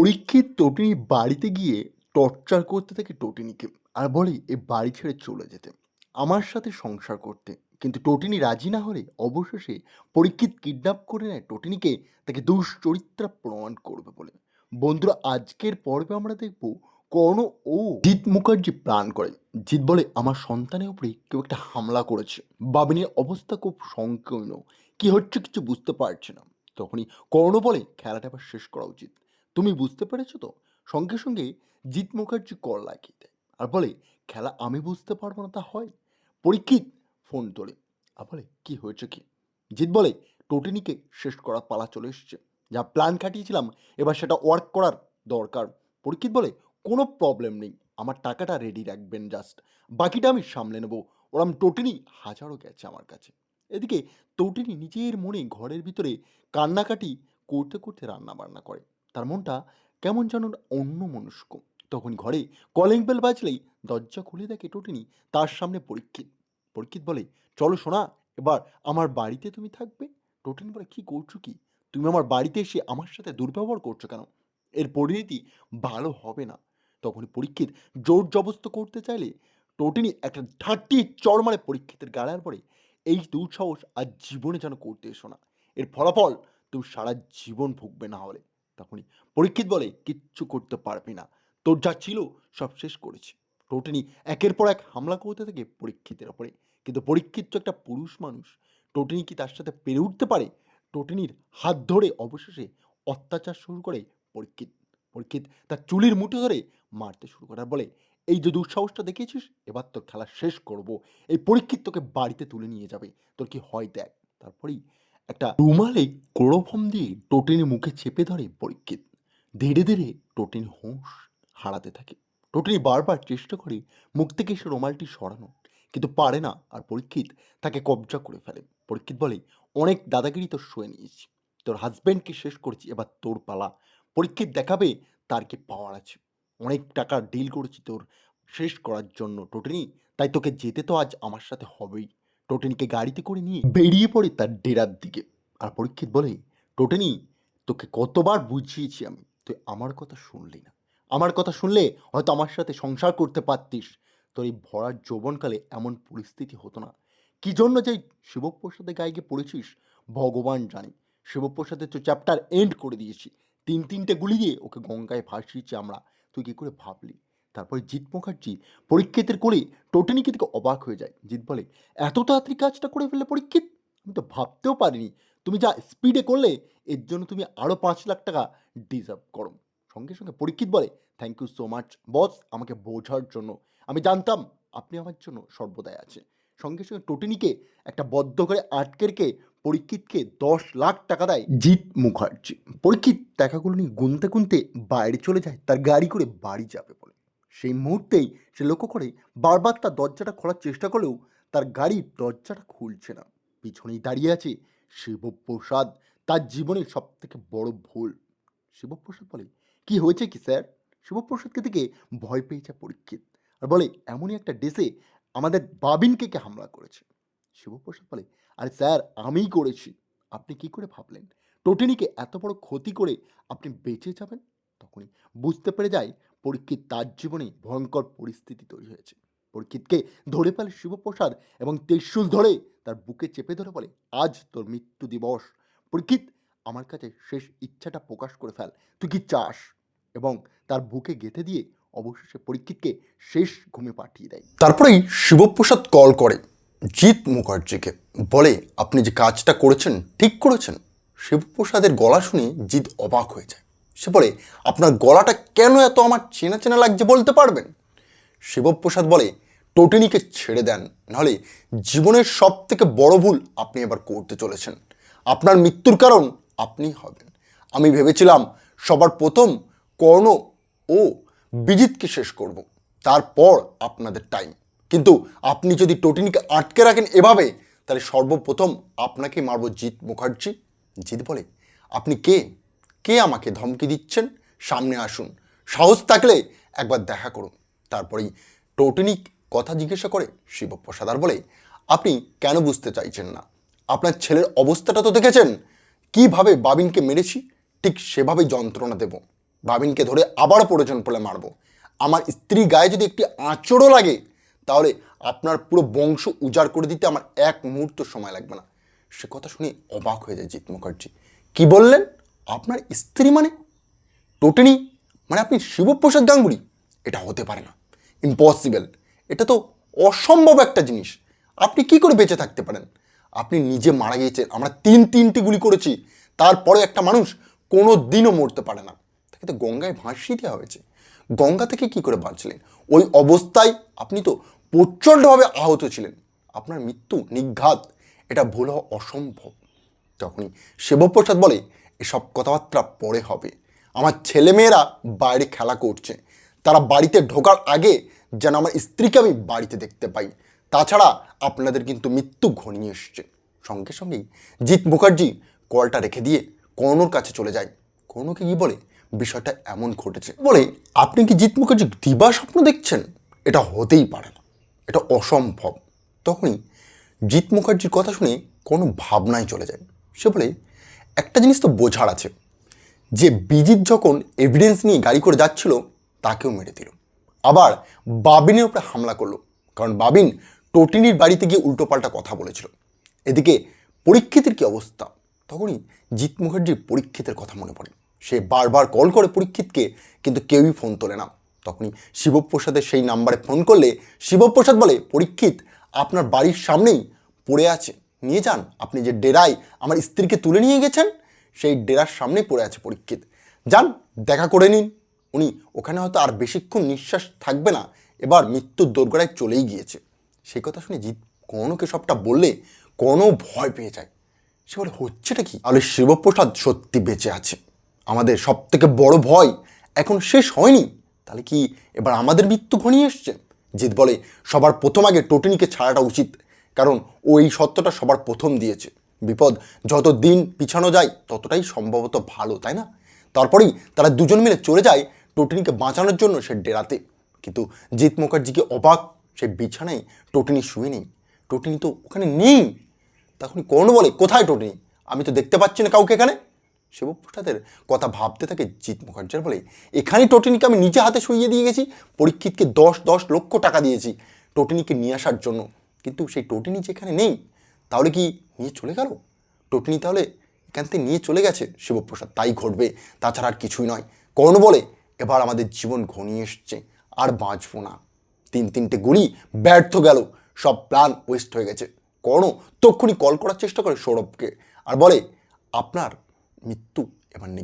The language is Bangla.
পরীক্ষিত টোটিনি বাড়িতে গিয়ে টর্চার করতে থাকে টোটিনিকে আর বলে এ বাড়ি ছেড়ে চলে যেতে, আমার সাথে সংসার করতে। কিন্তু টোটিনি রাজি না হলে অবশেষে পরীক্ষিত কিডন্যাপ করে নেয় টোটিনিকে, তাকে দুশ্চরিত্রা প্রমাণ করবে বলে। বন্ধুরা, আজকের পর্বে আমরা দেখব কর্ণ ও জিৎ মুখার্জি প্ল্যান করে। জিৎ বলে আমার সন্তানের উপরে কেউ একটা হামলা করেছে। বাবিনীর অবস্থা খুব সংকীর্ণ, কি হচ্ছে কিছু বুঝতে পারছে না। তখনই কর্ণ বলে খেলাটা এবার শেষ করা উচিত, তুমি বুঝতে পেরেছো তো? সঙ্গে সঙ্গে জিৎ মুখার্জি কল লাগিয়ে দেয় আর বলে খেলা আমি বুঝতে পারবো না তা হয়? পরীক্ষিত ফোন তোলে আর বলে কি হয়েছে কি? জিৎ বলে টোটিনিকে শেষ করার পালা চলে এসেছে, যা প্ল্যান খাটিয়েছিলাম এবার সেটা ওয়ার্ক করার দরকার। পরীক্ষিত বলে কোনো প্রবলেম নেই, আমার টাকাটা রেডি রাখবেন জাস্ট, বাকিটা আমি সামলে নেবো। ওরম টোটিনি হাজারও গেছে আমার কাছে। এদিকে টোটিনি নিজের মনে ঘরের ভিতরে কান্নাকাটি করতে করতে রান্না বান্না করে। তার মনটা কেমন যেন অন্যমনস্ক। তখন ঘরে কলিং বেল বাজলেই দরজা খুলে দেখে টোটিনি, তার সামনে পরীক্ষিত। পরীক্ষিত বলে চলো সোনা, এবার আমার বাড়িতে তুমি থাকবে। টোটিনি বলে কি করছো কি? তুমি আমার বাড়িতে এসে আমার সাথে দুর্ব্যবহার করছো কেন? এর পরিণতি ভালো হবে না। তখন পরীক্ষিত জোর জবস্ত করতে চাইলে টোটিনি একটা ঠাট্টি চড় মারে পরীক্ষিতের গাড়ার পরে, এই দুঃসাহস আর জীবনে যেন করতে এসো না, এর ফলাফল তুমি সারা জীবন ভুগবে না হলে। তখনই পরীক্ষিত বলে কিচ্ছু করতে পারবি না, তোর যা ছিল সব শেষ করেছি। টোটেনি একের পর এক হামলা করতে থাকে পরীক্ষিতের ওপরে। কিন্তু পরীক্ষিত তো একটা পুরুষ মানুষ, টোটেনি কি তার সাথে পেরে উঠতে পারে? টোটেনির হাত ধরে অবশেষে অত্যাচার শুরু করে পরীক্ষিত। পরীক্ষিত তার চুলির মুঠো ধরে মারতে শুরু করে আর বলে এই যে দুঃসাহসটা দেখিয়েছিস, এবার তোর খেলা শেষ করব। এই পরীক্ষিত তোকে বাড়িতে তুলে নিয়ে যাবে, তোর কি হয় দেখ। তারপরেই একটা রুমালে ক্লোরোফর্ম দিয়ে টোটেনের মুখে চেপে ধরে পরীক্ষিত। ধীরে ধীরে টোটেন হুঁশ হারাতে থাকে। টোটেনি বারবার চেষ্টা করে মুখ থেকে সে রুমালটি সরানো, কিন্তু পারে না। আর পরীক্ষিত তাকে কবজা করে ফেলে। পরীক্ষিত বলে অনেক দাদাগিরি তোর সয়ে নিয়েছি, তোর হাজব্যান্ডকে শেষ করেছি, এবার তোর পালা। পরীক্ষিত দেখাবে তার কি পাওয়ার আছে। অনেক টাকার ডিল করেছি তোর শেষ করার জন্য টোটেনি, তাই তোকে যেতে তো আজ আমার সাথে হবেই। টোটেনিকে গাড়িতে করে নিয়ে বেরিয়ে পড়ে তার ডেরার দিকে। আর পরীক্ষিত বলে টোটেনি, তোকে কতবার বুঝিয়েছি আমি, তুই আমার কথা শুনলি না। আমার কথা শুনলে হয়তো আমার সাথে সংসার করতে পারতিস, তোর এই ভরার যৌবনকালে এমন পরিস্থিতি হতো না। কি জন্য যে শিবপ্রসাদের গায়ে গিয়ে পড়েছিস ভগবান জানে। শিবপ্রসাদের তো চ্যাপ্টার এন্ড করে দিয়েছি, তিনটে গুলি দিয়ে ওকে গঙ্গায় ভাসিয়েছি আমরা, তুই কি করে ভাবলি? তারপরে জিৎ মুখার্জি পরীক্ষিতের কোলে টোটেনিকে থেকে অবাক হয়ে যায়। জিৎ বলে এত তাড়াতাড়ি কাজটা করে ফেললে পরীক্ষিত, আমি তো ভাবতেও পারিনি। তুমি যা স্পিডে করলে এর জন্য তুমি আরও 5 লাখ টাকা ডিজার্ভ করো। সঙ্গে সঙ্গে পরীক্ষিত বলে থ্যাংক ইউ সো মাচ বস, আমাকে বোঝার জন্য। আমি জানতাম আপনি আমার জন্য সর্বদাই আছে। সঙ্গে সঙ্গে টোটেনিকে একটা বদ্ধ করে আটকে রেখে পরীক্ষিতকে 10 লাখ টাকা দেয় জিৎ মুখার্জি। পরীক্ষিত টাকাগুলো নিয়ে গুনতে গুনতে বাইরে চলে যায় তার গাড়ি করে বাড়ি যাবে বলে। সেই মুহূর্তেই সে লক্ষ্য করে বারবার তার দরজাটা খোলার চেষ্টা করলেও তার গাড়ির দরজাটা খুলছে না। পিছনেই দাঁড়িয়ে আছে শিবপ্রসাদ, তার জীবনের সব থেকে বড় ভুল। শিবপ্রসাদ বলে কি হয়েছে কি স্যার? শিবপ্রসাদকে থেকে ভয় পেয়েছে পরীক্ষিত আর বলে এমনই একটা ডেসে আমাদের বাবিনকে কে হামলা করেছে। শিবপ্রসাদ বলে আরে স্যার আমিই করেছি। আপনি কি করে ভাবলেন টোটেনিকে এত বড় ক্ষতি করে আপনি বেঁচে যাবেন? তখনই বুঝতে পেরে যায় পরীক্ষিত তার জীবনে ভয়ঙ্কর পরিস্থিতি তৈরি হয়েছে। পরীক্ষিতকে ধরে ফেলে শিবপ্রসাদ এবং ত্রিশূল ধরে তার বুকে চেপে ধরে বলে আজ তোর মৃত্যু দিবস। পরীক্ষিত আমার কাছে শেষ ইচ্ছাটা প্রকাশ করে ফেল, তুই কি চাস? এবং তার বুকে গেঁথে দিয়ে অবশেষে পরীক্ষিতকে শেষ ঘুমে পাঠিয়ে দেয়। তারপরেই শিবপ্রসাদ কল করে জিৎ মুখার্জিকে, বলে আপনি যে কাজটা করেছেন ঠিক করেছেন। শিবপ্রসাদের গলা শুনে জিৎ অবাক হয়ে যায়। সে বলে আপনার গলাটা কেন এত আমার চেনা চেনা লাগছে বলতে পারবেন? শিবপ্রসাদ বলে টোটেনিকে ছেড়ে দেন, নাহলে জীবনের সব থেকে বড় ভুল আপনি এবার করতে চলেছেন। আপনার মৃত্যুর কারণ আপনিই হবেন। আমি ভেবেছিলাম সবার প্রথম কর্ণ ও বিজিতকে শেষ করব, তারপর আপনাদের টাইম। কিন্তু আপনি যদি টোটেনিকে আটকে রাখেন এভাবে, তাহলে সর্বপ্রথম আপনাকেই মারব জিৎ মুখার্জি। জিৎ বলে আপনি কে? কে আমাকে ধমকি দিচ্ছেন? সামনে আসুন, সাহস থাকলে একবার দেখা করুন। তারপরেই টোটেনি কথা জিজ্ঞাসা করে শিবপ্রসাদ আর বলে আপনি কেন বুঝতে চাইছেন না? আপনার ছেলের অবস্থাটা তো দেখেছেন, কিভাবে বাবিনকে মেরেছি, ঠিক সেভাবেই যন্ত্রণা দেব। বাবিনকে ধরে আবার প্রয়োজন পড়লে মারবো। আমার স্ত্রীর গায়ে যদি একটি আঁচড়ও লাগে তাহলে আপনার পুরো বংশ উজাড় করে দিতে আমার এক মুহূর্ত সময় লাগবে না। সে কথা শুনে অবাক হয়ে যায় জিৎ মুখার্জি। কি বললেন? আপনার স্ত্রী মানে টোটেনি? মানে আপনি শিবপ্রসাদ গাঙ্গুলি? এটা হতে পারে না, ইম্পসিবল। এটা তো অসম্ভব একটা জিনিস। আপনি কি করে বেঁচে থাকতে পারেন? আপনি নিজে মারা গিয়েছেন, আমরা তিনটি গুলি করেছি, তারপরে একটা মানুষ কোনো দিনও মরতে পারে না। তাকে তো গঙ্গায় ভাসিয়ে দেওয়া হয়েছে। গঙ্গা থেকে কি করে বাঁচলেন? ওই অবস্থায় আপনি তো প্রচণ্ডভাবে আহত ছিলেন। আপনার মৃত্যু নিঘাত, এটা ভুল হওয়া অসম্ভব। তখনই শিবপ্রসাদ বলে, এসব কথাবার্তা পরে হবে। আমার ছেলেমেয়েরা বাইরে খেলা করছে, তারা বাড়িতে ঢোকার আগে যেন আমার স্ত্রীকে আমি বাড়িতে দেখতে পাই। তাছাড়া আপনাদের কিন্তু মৃত্যু ঘনিয়ে এসছে। সঙ্গে সঙ্গেই জিৎ মুখার্জি কলটা রেখে দিয়ে কর্ণর কাছে চলে যায়। কর্ণকে কি বলে, বিষয়টা এমন ঘটেছে। বলে, আপনি কি জিৎ মুখার্জি দিবা স্বপ্ন দেখছেন? এটা হতেই পারে না, এটা অসম্ভব। তখনই জিৎ মুখার্জির কথা শুনে কোনো ভাবনায় চলে যায়। সে বলে, একটা জিনিস তো বোঝার আছে, যে বিজিৎ যখন এভিডেন্স নিয়ে গাড়ি করে যাচ্ছিল তাকেও মেরে দিল, আবার বাবিনের উপরে হামলা করলো, কারণ বাবিন টোটিনির বাড়িতে গিয়ে উল্টোপাল্টা কথা বলেছিল। এদিকে পরীক্ষিতের কি অবস্থা? তখনই জিৎ মুখার্জির পরীক্ষিতের কথা মনে পড়ে। সে বারবার কল করে পরীক্ষিতকে, কিন্তু কেউই ফোন তোলে না। তখনই শিবপ্রসাদের সেই নাম্বারে ফোন করলে শিবপ্রসাদ বলে, পরীক্ষিত আপনার বাড়ির সামনেই পড়ে আছে, নিয়ে যান। আপনি যে ডেরায় আমার স্ত্রীকে তুলে নিয়ে গেছেন সেই ডেরার সামনেই পড়ে আছে পরীক্ষিত, যান দেখা করে নিন। উনি ওখানে হয়তো আর বেশিক্ষণ নিঃশ্বাস থাকবে না, এবার মৃত্যুর দোরগোড়ায় চলেই গিয়েছে। সেই কথা শুনে জিৎ কর্ণকে সবটা বললে কর্ণ ভয় পেয়ে যায়। সে বলে, হচ্ছেটা কি? তাহলে শিবপ্রসাদ সত্যি বেঁচে আছে। আমাদের সব থেকে বড় ভয় এখন শেষ হয়নি। তাহলে কি এবার আমাদের মৃত্যু ঘনিয়ে এসছে? জিৎ বলে, সবার প্রথম আগে টোটেনিকে ছাড়াটা উচিত, কারণ ও এই সত্যটা সবার প্রথম দিয়েছে। বিপদ যত দিন পিছানো যায় ততটাই সম্ভবত ভালো, তাই না? তারপরেই তারা দুজন মিলে চলে যায় টোটেনিকে বাঁচানোর জন্য সে ডেরাতে। কিন্তু জিৎ মুখার্জিকে অবাক, সে বিছানায় টোটেনি শুয়ে নেই। টোটেনি তো ওখানে নেই। তখনই কর্ণ বলে, কোথায় টোটেনি? আমি তো দেখতে পাচ্ছি না কাউকে এখানে। শিবপ্রসাদের কথা ভাবতে থাকে জিৎ মুখার্জি বলে, এখানেই টোটেনিকে আমি নিজে হাতে শুইয়ে দিয়ে গেছি। পরীক্ষিতকে 10 লক্ষ টাকা দিয়েছি টোটেনিকে নিয়ে আসার জন্য, কিন্তু সেই টোটেনি যেখানে নেই, তাহলে কি নিয়ে চলে গেল? টোটেনি তাহলে এখান থেকে নিয়ে চলে গেছে শিবপ্রসাদ, তাই ঘটবে, তাছাড়া আর কিছুই নয়। কর্ণ বলে, এবার আমাদের জীবন ঘনিয়ে এসছে, আর বাঁচবো না। তিনটে গুলি ব্যর্থ গেল, সব প্ল্যান ওয়েস্ট হয়ে গেছে। কর্ণ তক্ষুনি কল করার চেষ্টা করে সৌরভকে, আর বলে, আপনার মৃত্যু এবার নেই।